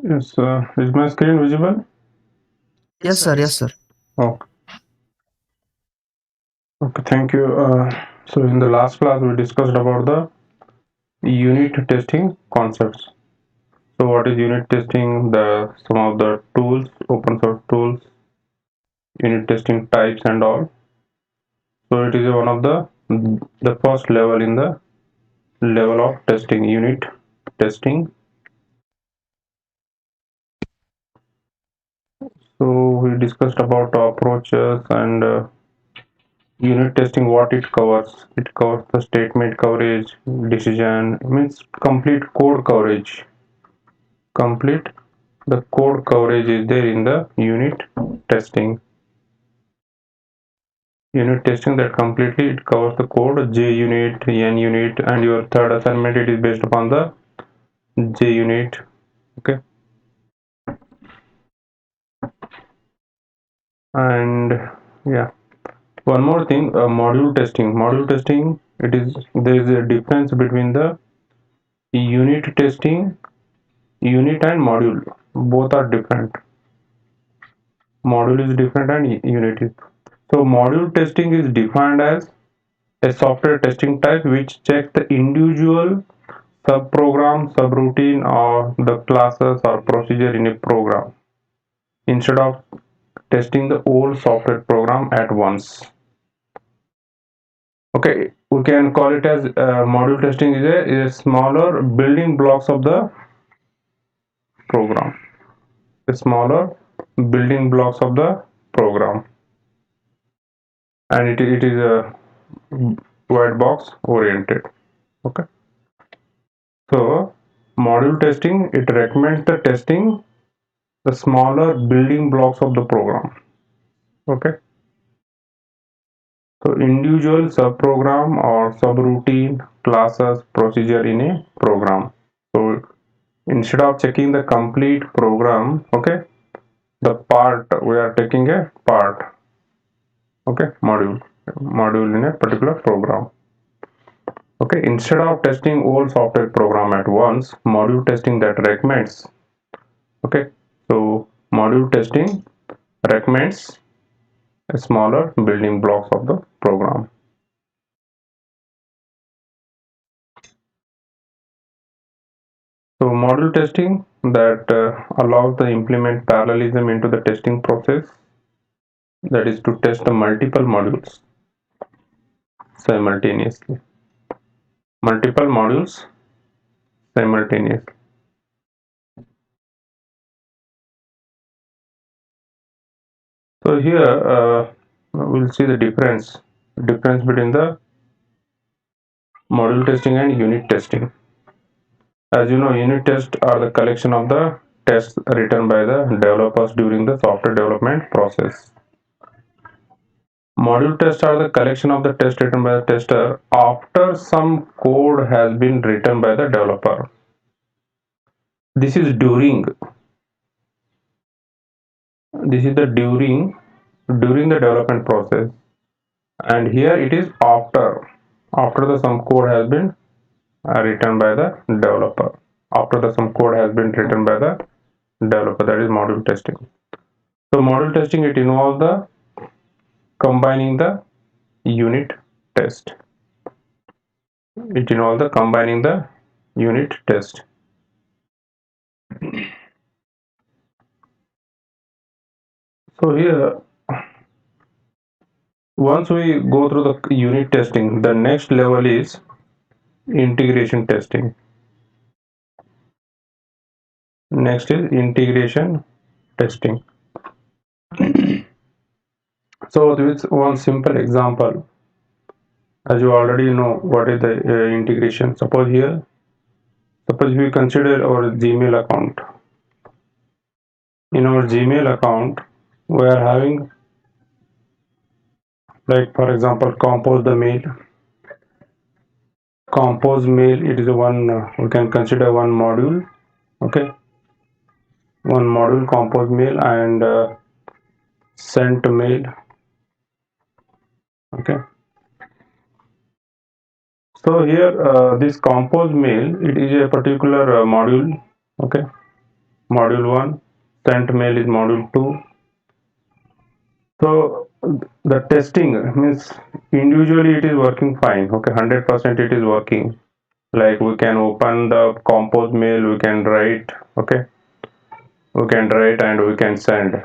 Yes, is my screen visible? Yes, sir. Yes, sir. Oh, okay, thank you. So in the last class, we discussed about the unit testing concepts. So what is unit testing? The some of the tools, open source tools, unit testing types and all. So it is one of the first level in the level of testing, unit testing. So we discussed about approaches and unit testing, what it covers. It covers the statement coverage, decision, means complete code coverage. Complete the code coverage is there in the unit testing. Unit testing that completely it covers the code J unit, N unit, and your third assignment it is based upon the J unit. Okay, and yeah, one more thing, module testing. Module testing, it is there is a difference between the unit testing, unit and module. Both are different. Module is different and unit is. So module testing is defined as a software testing type which checks the individual subprogram, subroutine or the classes or procedure in a program instead of testing the whole software program at once. Okay, we can call it as module testing is a smaller building blocks of the program. A smaller building blocks of the program, and it is a white box oriented. Okay, so module testing it recommends the testing the smaller building blocks of the program. Okay, so individual subprogram or subroutine classes procedure in a program. So instead of checking the complete program, okay, the part we are taking a part, okay, module in a particular program. Okay, instead of testing whole software program at once, module testing that recommends. Okay, so module testing recommends a smaller building blocks of the program. So module testing that allows the implement parallelism into the testing process, that is to test the multiple modules simultaneously. Multiple modules simultaneously. So here we'll see the difference between the module testing and unit testing. As you know, unit tests are the collection of the tests written by the developers during the software development process. Module tests are the collection of the tests written by the tester after some code has been written by the developer. This is during the development process, and here it is after the some code has been written by the developer. After the some code has been written by the developer, that is module testing. So module testing it involves the combining the unit test. It involves the combining the unit test. So here, once we go through the unit testing, the next level is integration testing. Next is integration testing. So with one simple example, as you already know what is the integration. Suppose we consider our Gmail account. In our Gmail account, we are having, like for example, compose mail. It is one we can consider one module. Okay, one module compose mail and sent mail. Okay, so here this compose mail it is a particular module. Okay, module 1, sent mail is module 2. So the testing means individually it is working fine. Okay, 100% it is working. Like we can open the compose mail, we can write. Okay, we can write and we can send.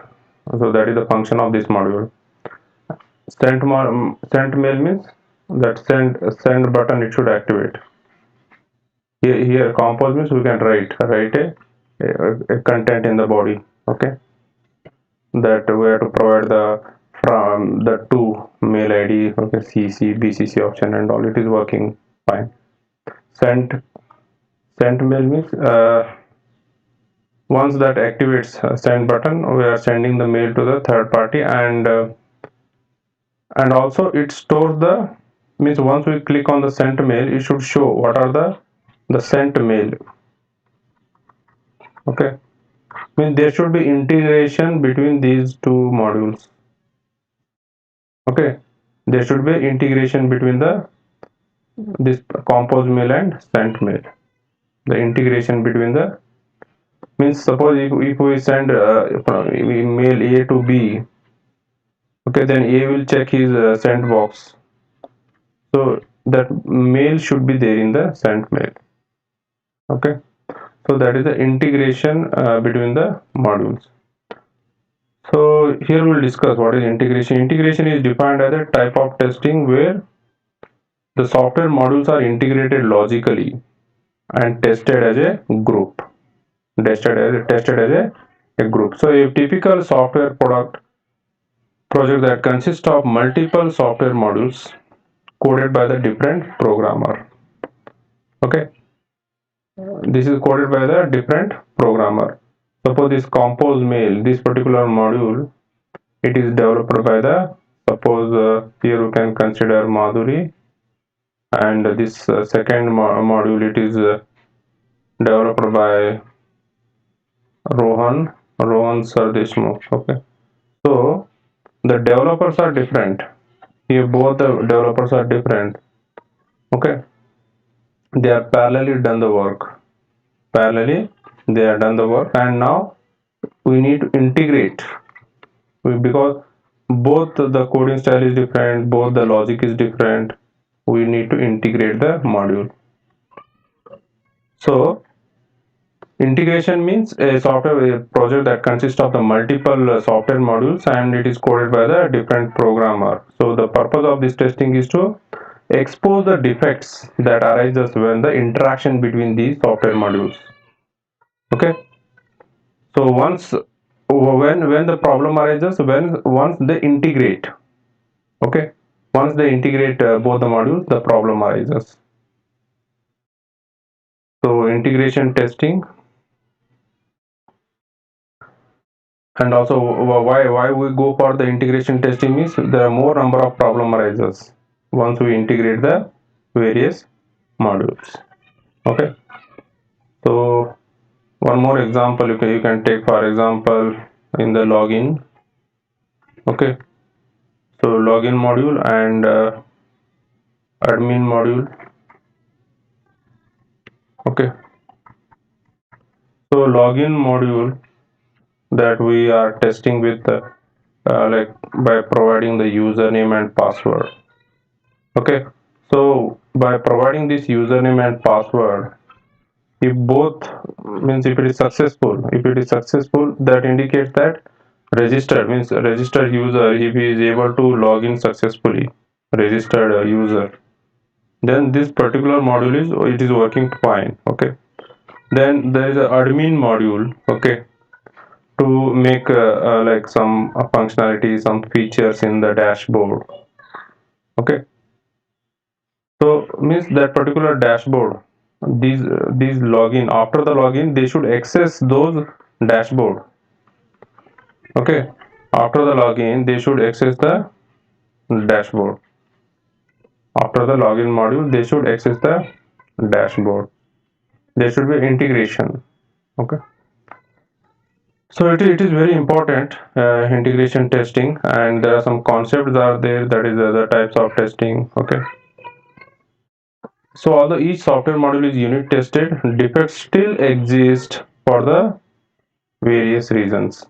So that is the function of this module. Sent mail means that send button it should activate. Here compose means we can write a content in the body. Okay, that we have to provide the from the two mail id, okay, cc bcc option and all, it is working fine. sent Sent mail means once that activates send button, we are sending the mail to the third party, and also it stores the means once we click on the sent mail, it should show what are the sent mail. Okay, means there should be integration between these two modules. Okay, there should be integration between the this compose mail and sent mail. The integration between the means suppose if we send mail a to b, okay, then a will check his sent box, so that mail should be there in the sent mail. Okay, so that is the integration between the modules. So here we'll discuss what is integration. Integration is defined as a type of testing where the software modules are integrated logically and tested as a group. Tested as a group. So a typical software project that consists of multiple software modules coded by the different programmer. Okay, this is coded by the different programmer. Suppose this compose mail, this particular module, it is developed by the, suppose here we can consider Madhuri, and this second module it is developed by Rohan Sardeshmukh. Okay, so the developers are different. Here both the developers are different. Okay, they are parallelly done the work. Parallelly they are done the work, and now we need to integrate, because both the coding style is different, both the logic is different. We need to integrate the module. So integration means a software project that consists of the multiple software modules and it is coded by the different programmer. So the purpose of this testing is to expose the defects that arises when the interaction between these software modules. Okay, so when the problem arises, when once they integrate. Okay, once they integrate both the modules, the problem arises. So integration testing, and also why we go for the integration testing means there are more number of problem arises once we integrate the various modules. Okay, so one more example you can take, for example, in the login. Okay, so login module and admin module. Okay, so login module that we are testing with like by providing the username and password. Okay, so by providing this username and password, if both means if it is successful, that indicates that registered means registered user, if he is able to log in successfully, registered user, then this particular module is working fine. Okay, then there is a admin module. Okay, to make like some functionality, some features in the dashboard. Okay, so means that particular dashboard, these login, after the login they should access those dashboard. Okay, after the login they should access the dashboard. After the login module they should access the dashboard. There should be integration. Okay, so it is very important, integration testing, and there are some concepts are there, that is other types of testing. Okay, so although each software module is unit tested, defects still exist for the various reasons.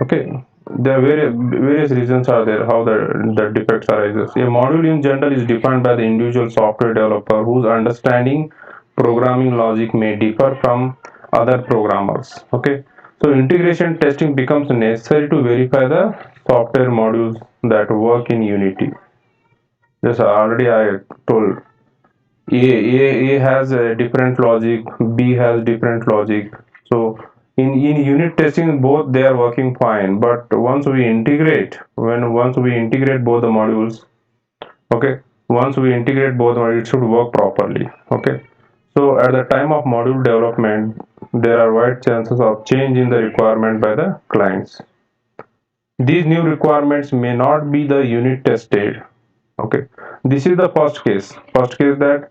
Okay, there are various reasons are there how the defects arises. A module in general is defined by the individual software developer whose understanding programming logic may differ from other programmers. Okay, so integration testing becomes necessary to verify the software modules that work in Unity. Just already I told A has a different logic, B has different logic. So in unit testing, both they are working fine. But once we integrate both the modules, okay, once we integrate both modules, it should work properly. Okay. So at the time of module development, there are wide chances of change in the requirement by the clients. These new requirements may not be the unit tested. Okay. This is the first case. First case that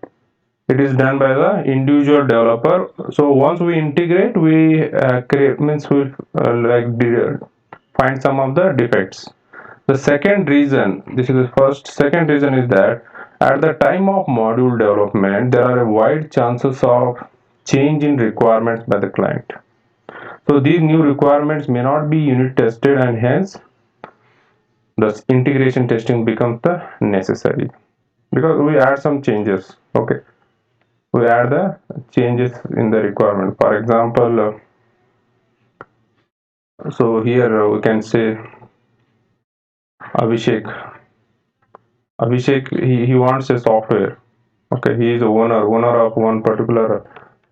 it is done by the individual developer. So once we integrate, we create means we find some of the defects. The second reason, this is the first. Second reason is that at the time of module development, there are a wide chances of change in requirements by the client. So these new requirements may not be unit tested, and hence the integration testing becomes the necessary because we add some changes. Okay, we add the changes in the requirement. For example, so here we can say Abhishek. Abhishek, he wants a software. Okay, he is the owner of one particular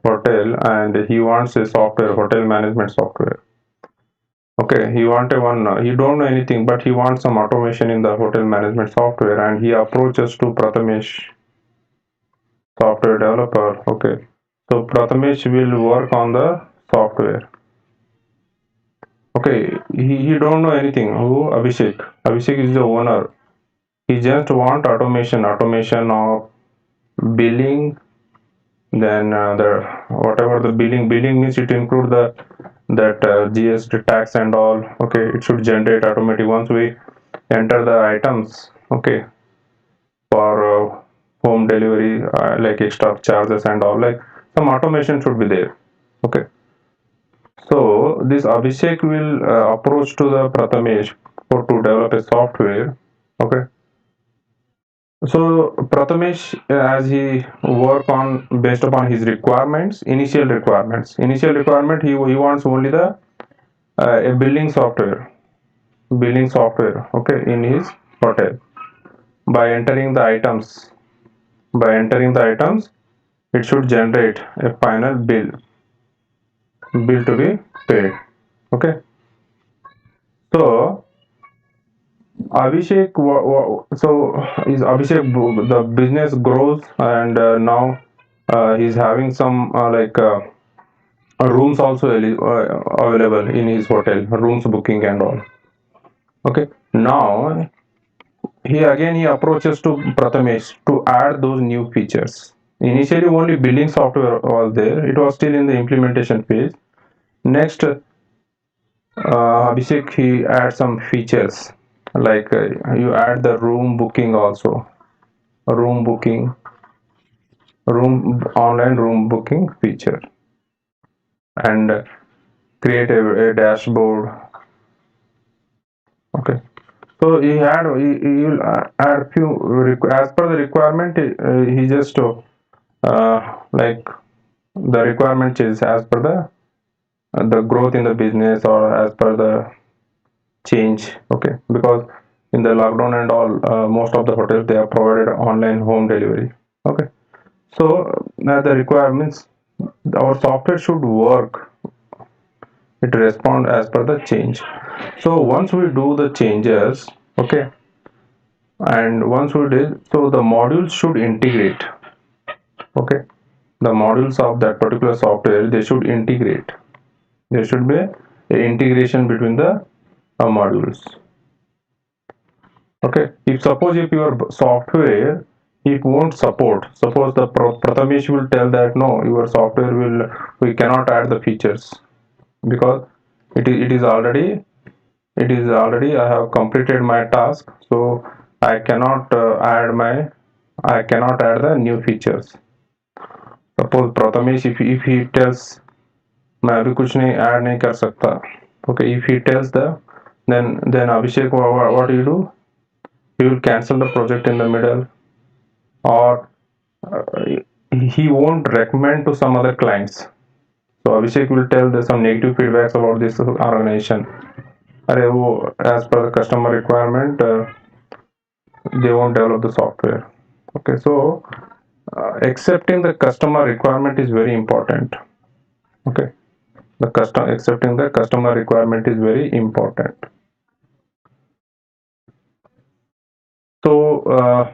hotel, and he wants a software, hotel management software. Okay, he want a one. He don't know anything, but he wants some automation in the hotel management software, and he approaches to Prathamesh, software developer. Okay, so Prathamesh will work on the software. Okay, he don't know anything. Who? Abhishek. Abhishek is the owner. He just want automation of billing. Then the whatever the billing means it include the that GST tax and all. Okay, it should generate automatic once we enter the items. Okay, for home delivery like extra charges and all, like some automation should be there. Okay, so this Abhishek will approach to the Prathamesh for to develop a software. Okay, so Prathamesh, as he work on based upon his initial requirement, he wants only the a billing software. Okay, in his hotel. By entering the items, it should generate a final bill to be paid. Okay, so Abhishek, so is Abhishek the business grows and now he's having some rooms also available in his hotel, rooms booking and all. Okay, now he approaches to Prathamesh to add those new features. Initially, only billing software was there. It was still in the implementation phase. Next, Abhishek he adds some features like you add the room booking also, room booking, room online room booking feature, and create a dashboard. Okay, so he will add few as per the requirement. He just like the requirement is as per the growth in the business or as per the change. Okay, because in the lockdown and all, most of the hotels they have provided online home delivery. Okay, so the requirements, our software should work, it respond as per the change. So once we do the changes, okay, and once we did, so the modules should integrate. Okay, the modules of that particular software they should integrate. There should be a integration between the modules. Okay, if your software it won't support, suppose the Prathamesh will tell that no, your software will, we cannot add the features because it is already I have completed my task, so I cannot I cannot add the new features. Suppose Prathamesh if he tells मैं अभी कुछ नहीं add नहीं कर सकता. Okay, if he tells the, then Abhishek, what do you do? He will cancel the project in the middle, or he won't recommend to some other clients. So Abhishek will tell there's some negative feedbacks about this organization. अरे वो as per the customer requirement, they won't develop the software. Okay, so accepting the customer requirement is very important. Okay, the custom accepting the customer requirement is very important. So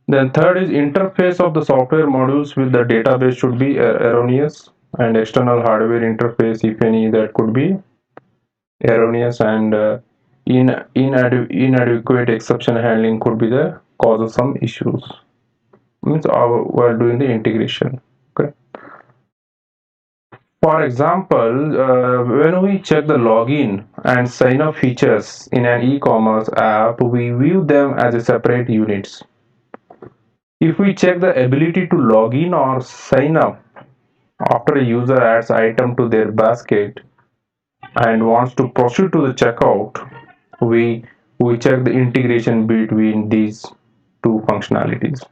then third is interface of the software modules with the database should be erroneous, and external hardware interface, if any, that could be erroneous, and inadequate exception handling could be the cause of some issues. Means while doing the integration. Okay. For example, when we check the login and sign up features in an e-commerce app, we view them as a separate units. If we check the ability to log in or sign up after a user adds item to their basket and wants to proceed to the checkout, we check the integration between these two functionalities.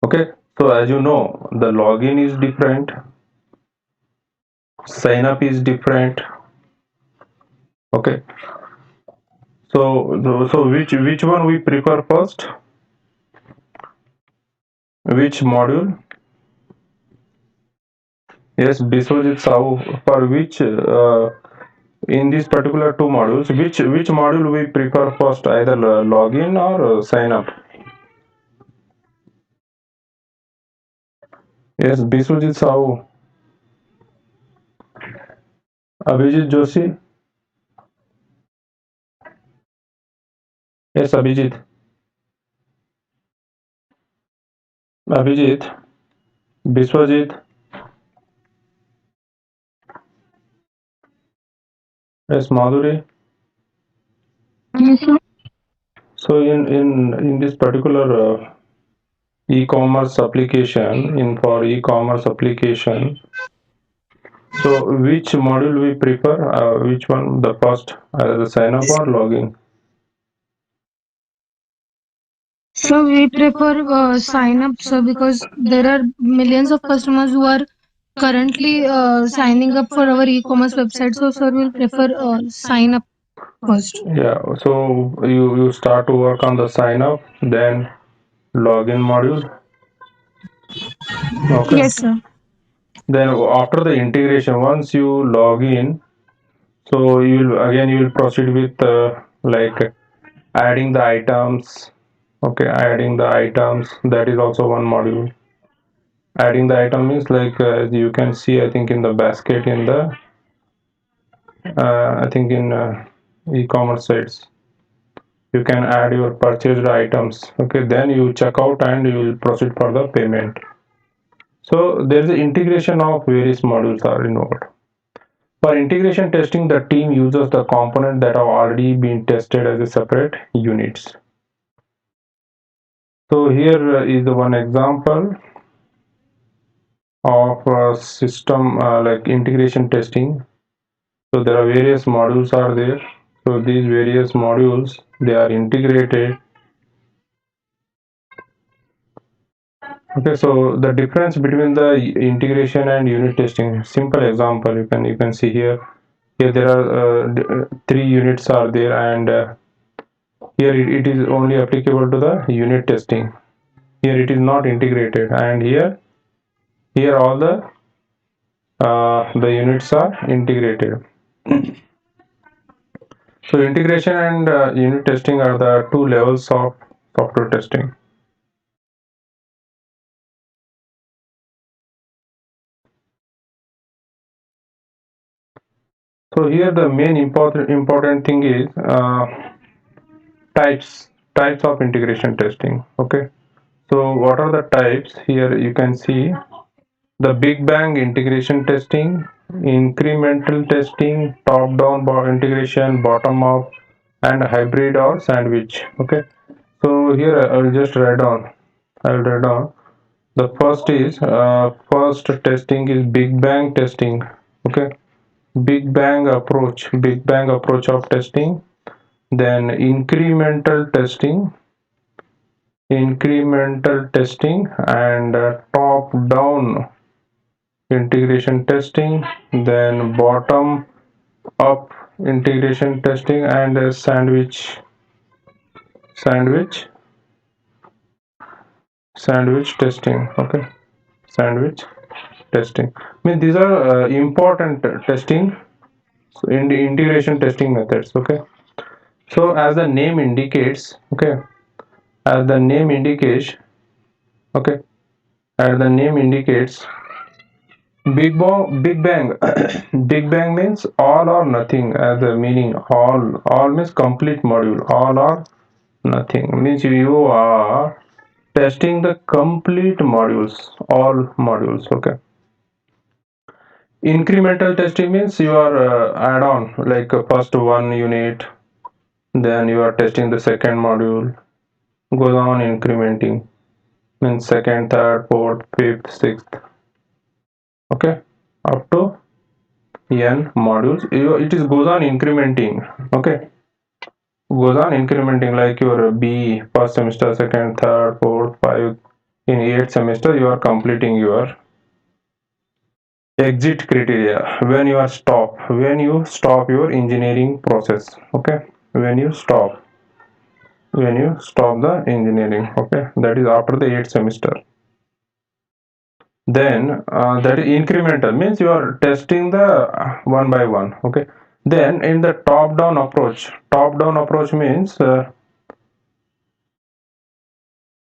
Okay, so as you know, the login is different, sign up is different. Okay, so which one we prefer first? Which module? Yes, Biswajit Sahu, for which in these particular two modules, which module we prefer first, either login or sign up? Yes, Biswajit Sahu. Abhijit Joshi. Yes, Abhijit. Abhijit. Biswajit. Yes, Madhuri. Yes, sir. So in this particular e-commerce application, in for e-commerce application, so which module we prefer? Which one the first, either the sign up or login? So we prefer sign up, sir, because there are millions of customers who are currently signing up for our e-commerce website. So, sir, we'll prefer sign up first. Yeah, so you start to work on the sign up, then login module. Okay. Yes, sir. Then after the integration, once you log in, so you will proceed with like adding the items. Okay, adding the items, that is also one module. Adding the item means like you can see, I think in the basket in the I think in e-commerce sites, you can add your purchased items. Okay, then you check out and you will proceed for the payment. So there is an integration of various modules are involved. For integration testing, the team uses the component that have already been tested as a separate units. So here is the one example of system like integration testing. So there are various modules are there. So these various modules, they are integrated. Okay, so the difference between the integration and unit testing, simple example you can see here. Here there are three units are there, and here it is only applicable to the unit testing. Here it is not integrated, and here all the units are integrated. So integration and unit testing are the two levels of software testing. So here the main important thing is types of integration testing. Okay, so what are the types? Here you can see the big bang integration testing, incremental testing, top down integration, bottom up, and hybrid or sandwich. Okay, so here I will just write down. I will write down The first testing is Big Bang testing. Okay, Big Bang approach of testing. Then incremental testing, and top down integration testing. Then bottom up integration testing, and sandwich sandwich testing. Okay, sandwich testing. I mean, these are important testing, so in the integration testing methods. Okay, so as the name indicates, as the name indicates okay as the name indicates, big bang big bang means all or nothing. As the meaning, all means complete module. All or nothing means you are testing the complete modules, all modules. Okay, incremental testing means you are add on, like first one unit, then you are testing the second module, goes on incrementing, means second, third, fourth, fifth, sixth. Okay, up to n modules. It is goes on incrementing. Okay, goes on incrementing, like your B first semester, second, third, fourth, fifth. In 8th semester you are completing your exit criteria, when you stop your engineering process. Okay, when you stop the engineering. Okay, that is after the 8th semester. Then that is incremental, means you are testing the one by one. Okay, then in the top down approach means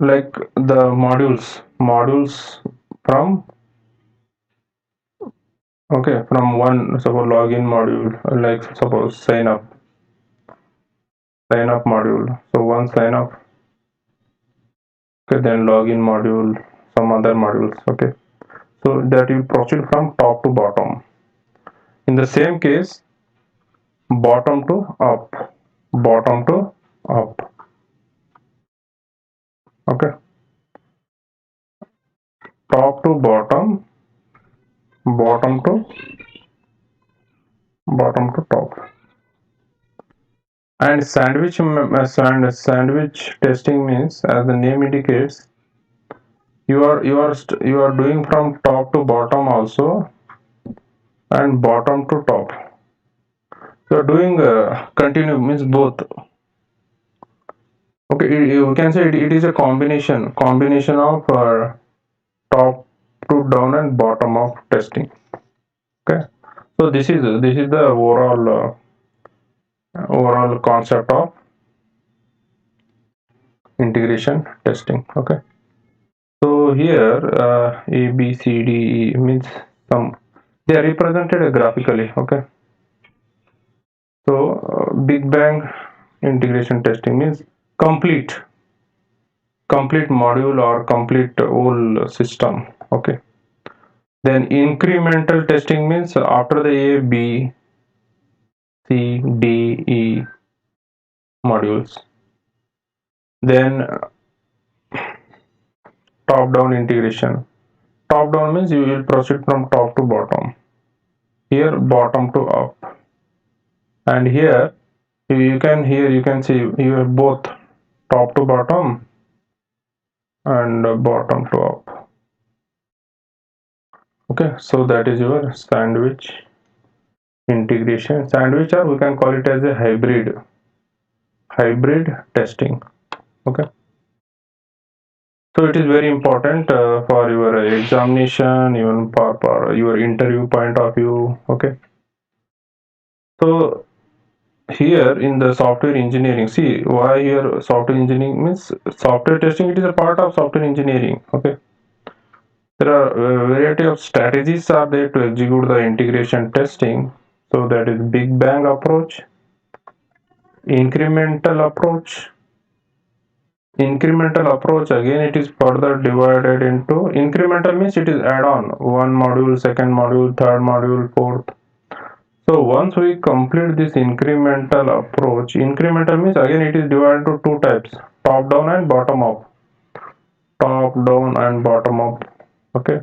like the modules from, from one, suppose login module, like suppose sign up module. So one sign up, okay, then login module, some other modules. Okay, so that you proceed from top to bottom. In the same case, bottom to up, bottom to up. Okay, top to bottom, bottom to top. And sandwich testing means, as the name indicates, you are doing from top to bottom also, and bottom to top. You are doing continue, means both. Okay, you can say it is a combination of top to down and bottom of testing. Okay, so this is the overall concept of integration testing. Okay, so here A B C D E means some, they are represented graphically. Okay, so Big Bang integration testing means complete module or complete whole system. Okay, then incremental testing means after the A B C D E modules. Then top down integration. Top down means you will proceed from top to bottom. Here bottom to up, and here you can see here both top to bottom and bottom to up. Okay, so that is your sandwich integration. Sandwich, or we can call it as a hybrid testing. Okay, so it is very important for your examination, even for your interview point of view. Okay, so here in the software engineering, see why here software engineering means software testing, it is a part of software engineering. Okay, there are a variety of strategies are there to execute the integration testing. So that is Big Bang approach, incremental approach. Incremental approach, again it is further divided into, incremental means it is add on one module, second module, third module, fourth. So once we complete this incremental approach, incremental means again it is divided into two types, top down and bottom up. top down and bottom up. Okay,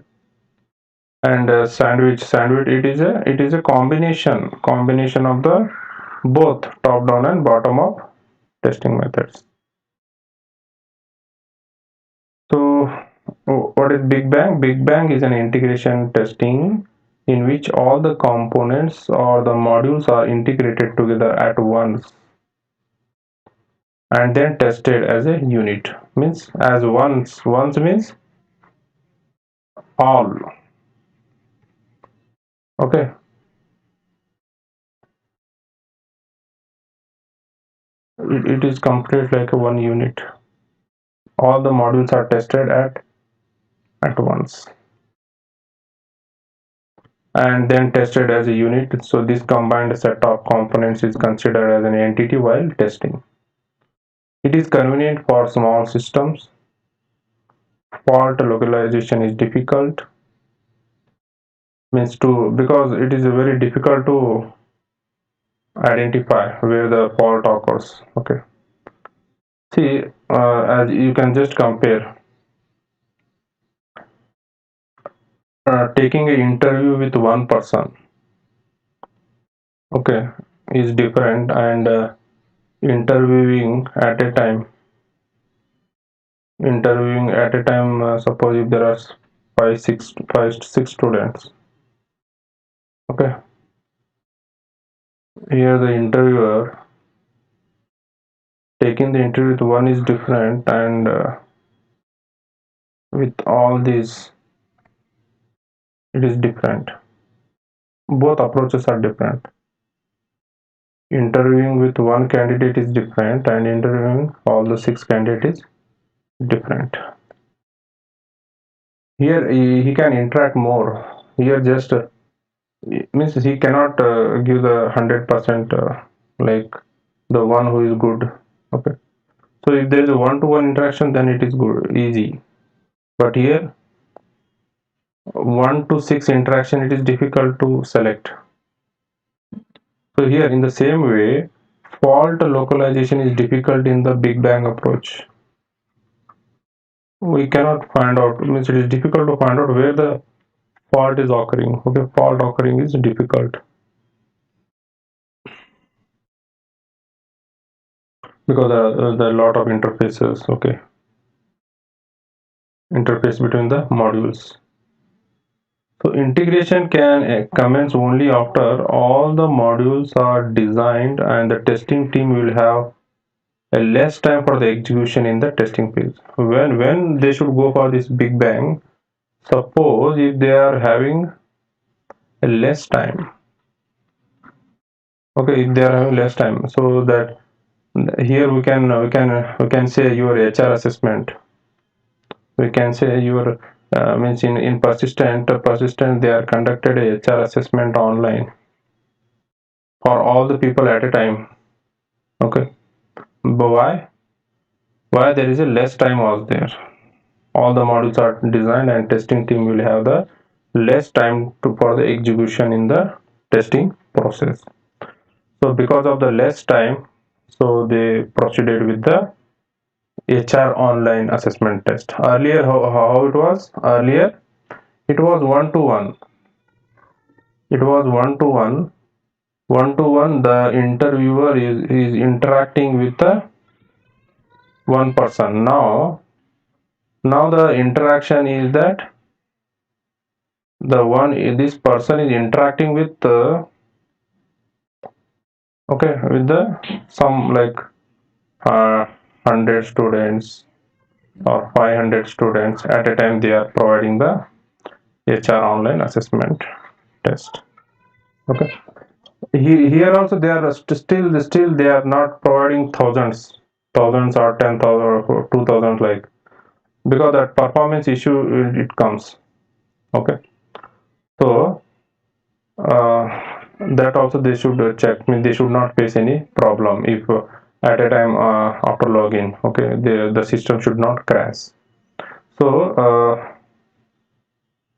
and sandwich it is a combination of the both top down and bottom up testing methods. So what is Big Bang? Big Bang is an integration testing in which all the components or the modules are integrated together at once and then tested as a unit. Means as once means all. Okay, it is complete like a one unit. All the modules are tested at once and then tested as a unit. So this combined set of components is considered as an entity while testing. It is convenient for small systems. Fault localization is difficult. Means to because it is very difficult to identify where the fault occurs. Okay. See, as you can just compare taking an interview with one person, okay, is different, and interviewing at a time. Suppose if there are five, six students. Okay, here the interviewer taking the interview with one is different, and with all these it is different. Both approaches are different. Interviewing with one candidate is different, and interviewing all the six candidates is different. Here he can interact more. Here just means he cannot give the 100% like the one who is good. Okay, so if there is a one-to-one interaction, then it is good, easy. But here 1 to 6 interaction, it is difficult to select. So here in the same way, fault localization is difficult in the Big Bang approach. We cannot find out, means it is difficult to find out where the fault is occurring. Okay, fault occurring is difficult because there are a lot of interfaces. Okay, interface between the modules. So integration can commence only after all the modules are designed and the testing team will have a less time for the execution in the testing phase. When they should go for this Big Bang, suppose if they are having a less time. Okay, if they are having less time, so that here we can say your HR assessment. We can say your means in persistent they are conducted a HR assessment online for all the people at a time. Okay, but why there is a less time was there. All the modules are designed and testing team will have the less time for the execution in the testing process. So because of the less time, so they proceeded with the HR online assessment test. Earlier, how it was? Earlier, it was one to one. It was one to one. One to one. The interviewer is interacting with the one person. Now the interaction is that the one this person is interacting with okay, with the some like 100 students or 500 students at a time. They are providing the HR online assessment test. Okay, here also they are still they are not providing thousands or 10,000 or 2,000, like, because that performance issue it comes. Okay, so that also they should check. I mean, they should not face any problem if at a time after login. Okay, the system should not crash. So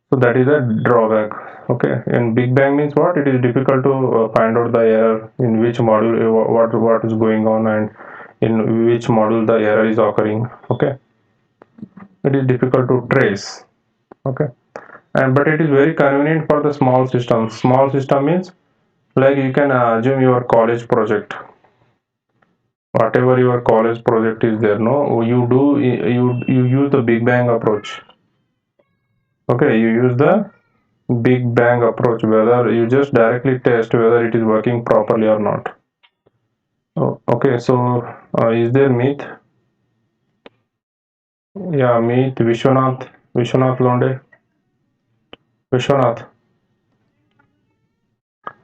so that is a drawback. Okay, in Big Bang means what? It is difficult to find out the error in which module, what is going on, and in which module the error is occurring. Okay, it is difficult to trace. Okay, and but it is very convenient for the small system. Small system means like you can assume your college project, whatever your college project is there. No, you use the Big Bang approach. Okay, you use the Big Bang approach, whether you just directly test whether it is working properly or not. Oh, okay, so is there Meet? Yeah, Meet Vishwanath Londe. Vishwanath,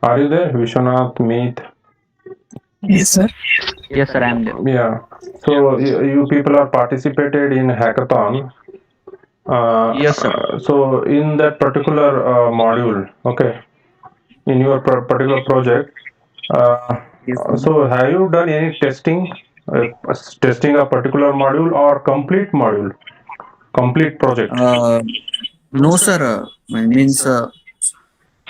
are you there? Vishwanath, Meet. Yes, sir. Yes, sir, I am there. Yeah. So you people are participated in hackathon. Yes, sir. So in that particular module, okay, in your particular project, uh, Yes, sir. so have you done any testing, testing a particular module or complete module, complete project? Uh, no, sir. Means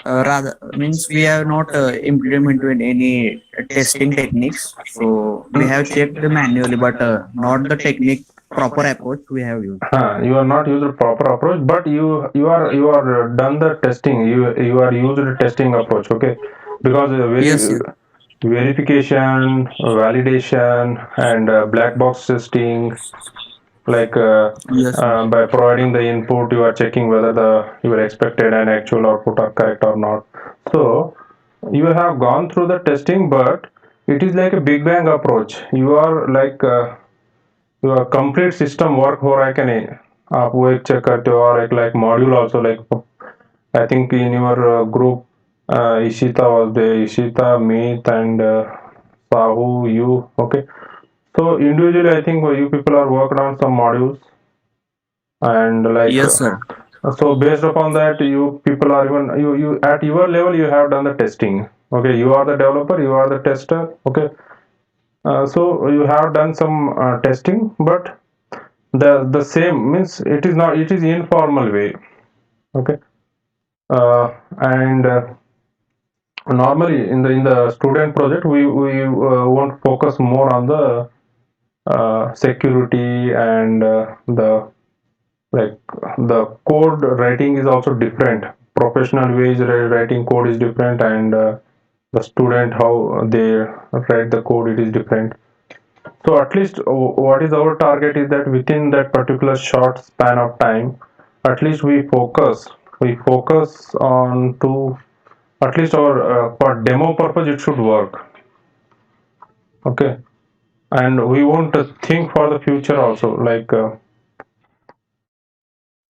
rather means we have not implemented any testing techniques. So we have checked the manually, but not the technique proper approach we have used. You are not used proper approach, but you are done the testing. You are used testing approach, okay? Because Yes, yes, verification, validation, and black box testing, like yes, by providing the input, you are checking whether the your expected and actual output are correct or not. So you have gone through the testing, but it is like a Big Bang approach. You are like your complete system work हो रहा है क्या नहीं आप वो एक check करते हो और एक like module also like I think in your group Ishita was there, Ishita, Meet and Sahu, you, okay. So individually I think you people are worked on some modules and like yes, sir. so based upon that you people are even you at your level you have done the testing, okay. You are the developer, you are the tester, okay. So you have done some testing, but the same means it is not, it is informal way, okay. And normally in the student project we won't focus more on the security and the like the code writing is also different. Professional ways writing code is different, and the student how they write the code, it is different. So at least what is our target is that within that particular short span of time, at least we focus on to at least our for demo purpose it should work, okay. And we won't think for the future also, like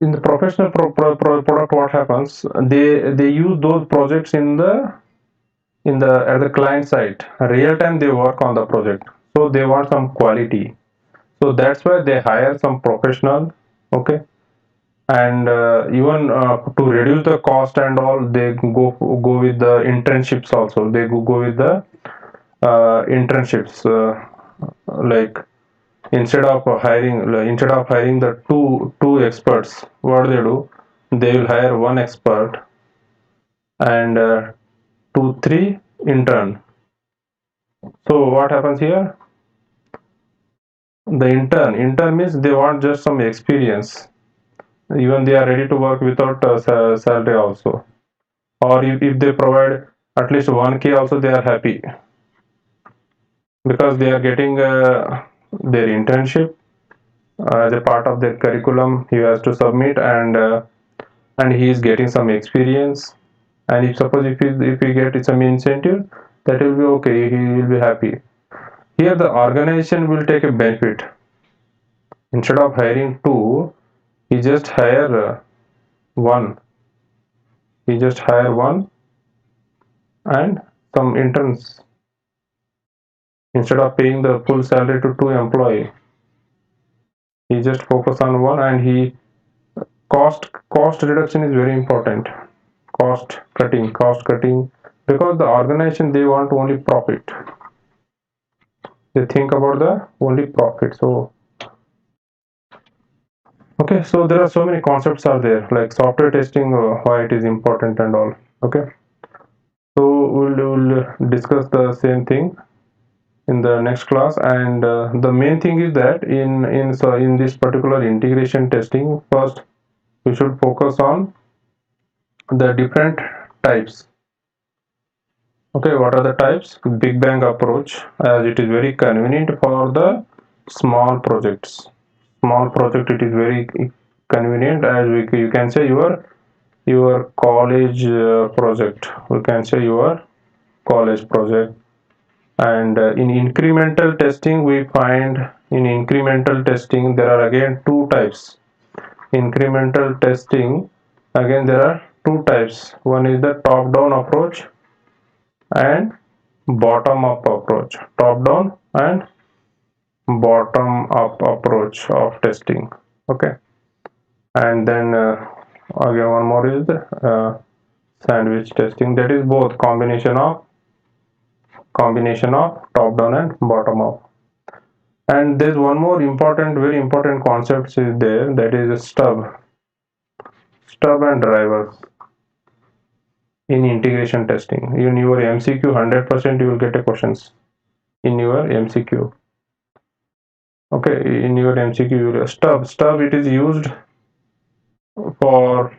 in the professional product what happens, they use those projects in the at the client side real time, they work on the project, so they want some quality. So that's why they hire some professional, okay. And even to reduce the cost and all, they go with the internships also, they go with the internships, like instead of hiring the two experts, what they do, they will hire one expert and 2 3 intern. So what happens here, the intern means they want just some experience, even they are ready to work without salary also, or if they provide at least 1K also, they are happy because they are getting their internship as a part of their curriculum he has to submit, and he is getting some experience. And if he get some incentive, that will be okay, he will be happy. Here the organization will take a benefit. Instead of hiring two, he just hire one he just hire one and some interns. Instead of paying the full salary to two employee, he just focus on one, and he cost reduction is very important. Cost cutting, because the organization they want only profit, they think about the only profit. So okay, so there are so many concepts are there, like software testing, why it is important and all, okay. So we'll discuss the same thing. in the next class. And the main thing is that in this particular integration testing, first we should focus on the different types. Okay, what are the types? Big bang approach, as it is very convenient for the small projects. Small project, it is very convenient, as you can say your college project. We can say your college project. And in incremental testing, we find in incremental testing there are again two types. Incremental testing, again there are two types. One is the top down approach and bottom up approach. Top down and bottom up approach of testing. Okay, and then again one more is the sandwich testing, that is both combination of top down and bottom up. And there's one more important, very important concept is there, that is a stub and drivers in integration testing. In your MCQ, 100% you will get a questions in your MCQ. Okay, in your MCQ, stub it is used for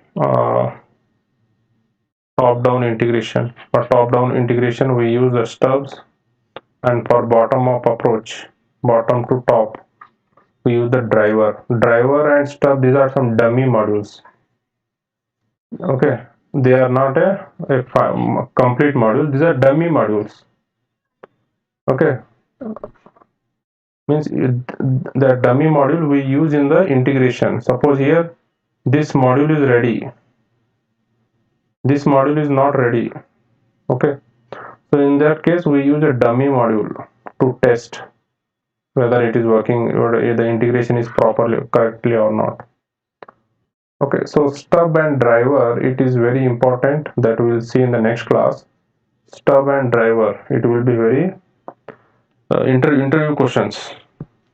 top down integration. For top down integration we use the stubs, and for bottom up approach, bottom to top, we use the driver and stub. These are some dummy modules. Okay, they are not a complete module, these are dummy modules. Okay, means the dummy module we use in the integration. Suppose here this module is ready, this module is not ready. Okay, so in that case we use a dummy module to test whether it is working or the integration is properly correctly or not. Okay, so stub and driver, it is very important, that we will see in the next class. Stub and driver, it will be very interview questions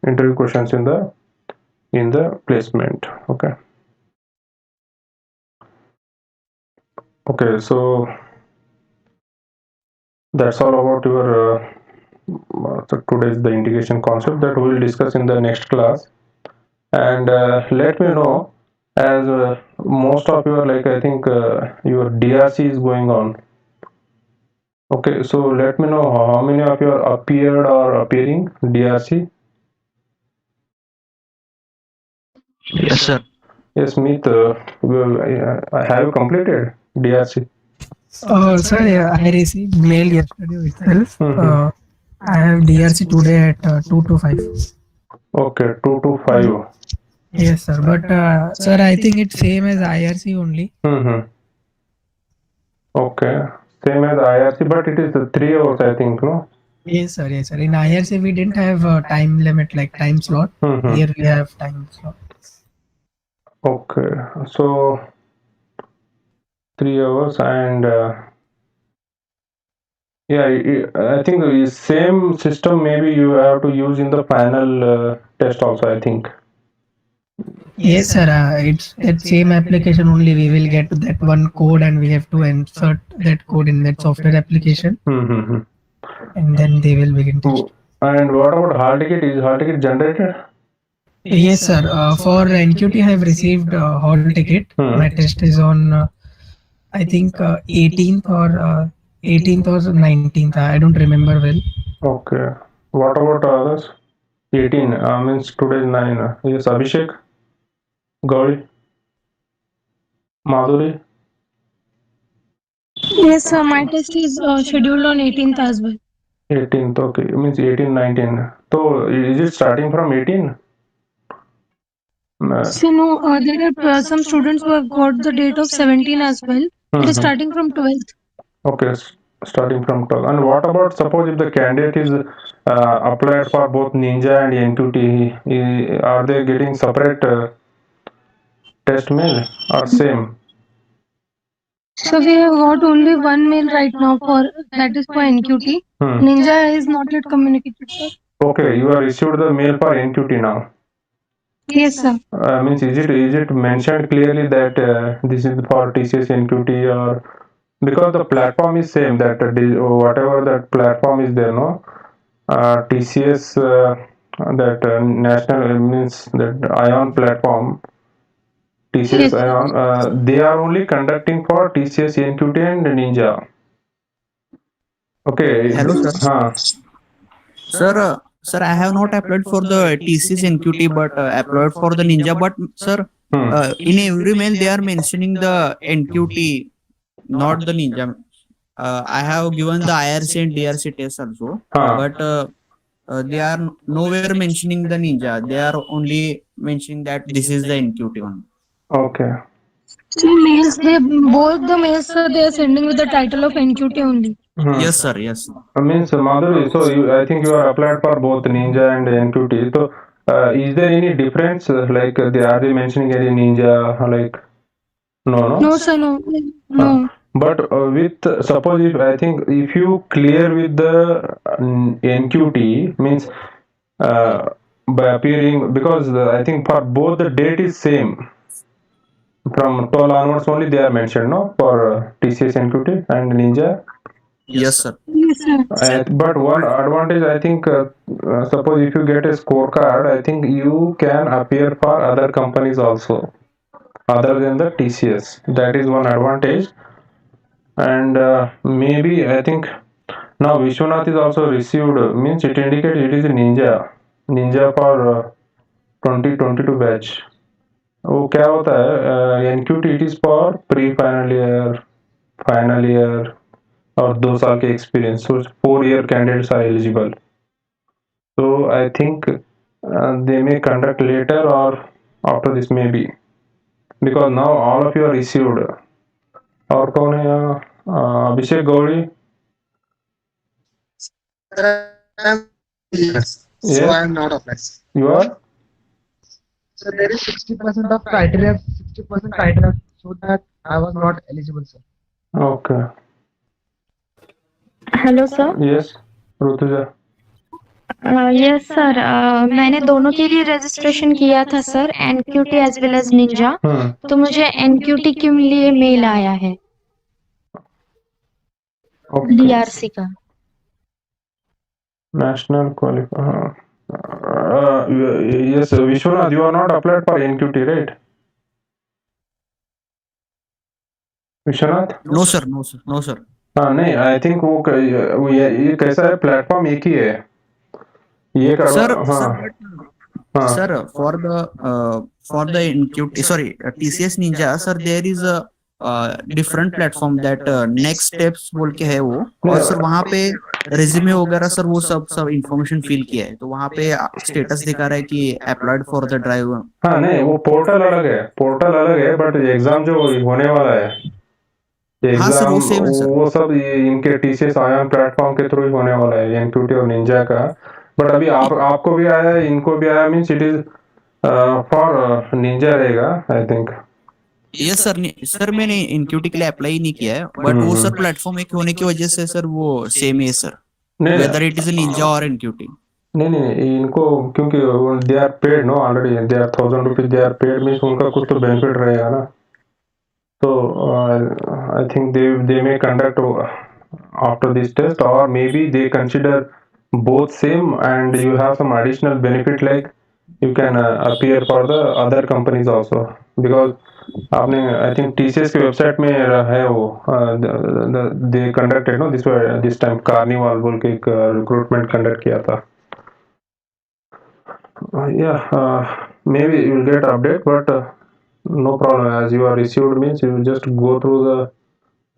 in the placement. Okay, so that's all about your so today's the integration concept that we will discuss in the next class. And let me know, as most of you are like, I think your DRC is going on. Okay, so let me know how many of you are appeared or appearing DRC. Yes, sir. Yes, Meet, have you completed DRC? Sir, yeah, I received mail yesterday itself. Mhm. I have DRC today at 2 to 5. Okay, 2 to 5. Yes, sir. But sir, I think it's same as IRC only. Mm-hmm. Okay, same as IRC, but it is 3 hours, I think, no? Yes, sir. Yes, sir. In IRC we didn't have a time limit like time slot. Mm-hmm. Here we have time slot. Okay, so 3 hours, and yeah, I think the same system maybe you have to use in the final test also, I think. Yes, sir. It's that same application only. We will get that one code and we have to insert that code in that software application, Mm-hmm. and then they will begin test. And what about hall ticket? Is hall ticket generated? Yes, sir. For NQT, I have received hall ticket. My test is on, I think, 18th or 18th or 19th. I don't remember well. Okay. What about others? 18 means today is 9. Yes, Abhishek, Gauri, Madhuri. Yes, sir. My test is scheduled on 18th as well. 18th, okay. It means 18, 19. So is it starting from 18? So no, there are some students who have got the date of 17 as well. It is starting from 12th. Okay, starting from 12. And what about suppose if the candidate is applied for both Ninja and NQT, are they getting separate test mail or same? So we have got only one mail right now for that is for NQT. Ninja is not yet communicated, sir. Okay, you have received the mail for NQT now. Yes, sir. Means is it mentioned clearly that this is for TCS NQT, or because the platform is same, that whatever that platform is there, no, TCS that national means that Ion platform, TCS Yes. Ion, they are only conducting for TCS NQT and Ninja. Okay, Hello, sir. huh. Sir, I have not applied for the TCS NQT, but applied for the Ninja. But sir, Hmm. in every mail they are mentioning the NQT, not the Ninja. I have given the IRC and DRC test also, Huh. but they are nowhere mentioning the Ninja. They are only mentioning that this is the NQT one. Okay. In mails, they both the mails sir, they are sending with the title of NQT only. Hmm. Yes, sir. Yes. Means Madhuri, so I think you are applied for both Ninja and NQT. So, is there any difference? Like, are they mentioning any Ninja? Like, no, no. No, sir, no. Uh, No. but with suppose if I think if you clear with the NQT means by appearing because I think for both the date is same from 12 onwards only they are mentioned no for TCS NQT and Ninja. Yes, sir. Yes, sir. But one advantage I think suppose if you get a scorecard I think you can appear for other companies also other than the TCS. That is one advantage. And maybe I think now Vishwanath is also received means it indicates it is a ninja for 2022 batch. वो क्या होता है NQT it is for pre final year final year और 2 साल के experience so 4 year candidates are eligible. So I think they may conduct later or after this maybe because now all of you are received. और कौन है यहाँ अभिषेक गौड़ी. Yes. So I Yes, am not applied. you are. So there is 60% of criteria, 60% criteria, so that I was not eligible, sir. Okay. Hello sir. Yes, Rutuja. Yes sir, मैंने दोनों के लिए registration किया था सर, NQT as well as Ninja. तो मुझे NQT के लिए मेल आया है Okay. डीआरसी का. National qualifier. Yes, Vishwanath, you are not applied for NQT, right? Vishwanath. No, sir. No, sir. No, sir. हाँ नहीं आई थिंक वो ये कैसा है प्लेटफॉर्म एक ही है ये कर Sir, हाँ हाँ sir, for the NQT, sorry, TCS Ninja, sir, there is a different platform that next steps बोल के है वो. और सर वहाँ पे रेज्यूमे वगैरह सर वो सब इंफॉर्मेशन फिल किया है, तो वहाँ पे स्टेटस दिखा रहा है कि अप्लाइड फॉर द ड्राइव. हाँ नहीं वो पोर्टल अलग है बट एग्जाम जो होने वाला है हाँ सर, एग्जाम वो सेम है सर. वो सब इनके टीसीएस आयन प्लेटफॉर्म के थ्रू ही होने वाला है एनक्यूटी और निंजा का. बट अभी आपको भी आया है इनको भी आया means it is for ninja रहेगा I think. Yes sir. Sir मैंने इनक्यूटी के लिए अप्लाई नहीं किया है, बट वो सर प्लेटफॉर्म एक होने की वजह से सर वो सेम है sir, whether it is Ninja और इनक्यूटी. नहीं इनको क्योंकि they are paid no already they are 1000 rupees they are paid means उनका कुछ तो बेनिफिट रहेगा ना. So I think they may conduct after this test or maybe they consider both same and you have some additional benefit like you can appear for the other companies also because आपने I think TCS के website में है वो they conducted no this time carnival बोल के एक recruitment conduct किया था. Yeah, maybe you will get update but no problem as you are received means you will just go through the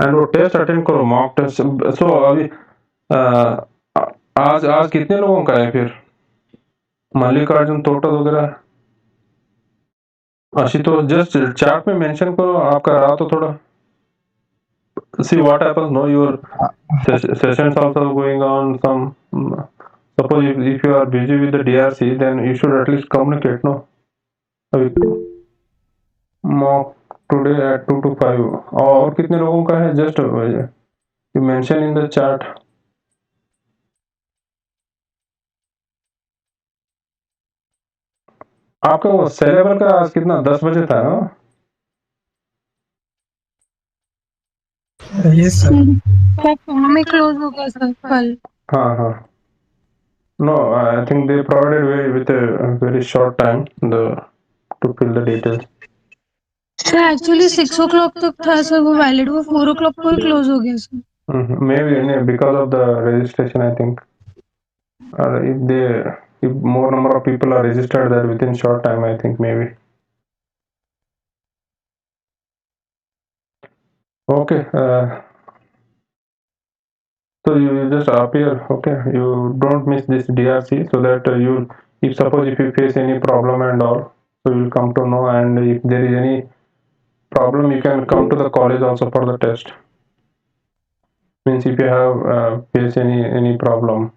and वो टेस्ट अटेंड करो mock test. सो अभी आज आज कितने लोगों का है फिर मल्लिकार्जुन तोटल वगैरह आशुतोष जस्ट चैट में मेंशन करो आपका रहा तो थोड़ा see what happens no your sessions also going on some suppose if you are busy with the DRC then you should at least communicate no अभी मॉक टुडे एट 2 to 5 और कितने लोगों का है just you mention in the chat. आपका वो saleable का आज कितना 10 बजे था ना. Yes, sir. फॉर्म में क्लोज होगा सर कल. हाँ हाँ No, I think they provided with a very short time to fill the details. Sir actually 6 o'clock तक था सर वो वैलिड, वो 4 o'clock को ही क्लोज हो गया sir. Maybe because of the registration, I think. If more number of people are registered there within short time, I think maybe. Okay. So you just appear. Okay. You don't miss this DRC, so that if you face any problem and all, so you'll come to know. And if there is any problem, you can come to the college also for the test. Means if you have face any problem.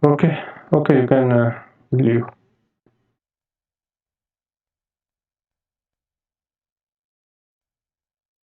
Okay. Okay, you can leave.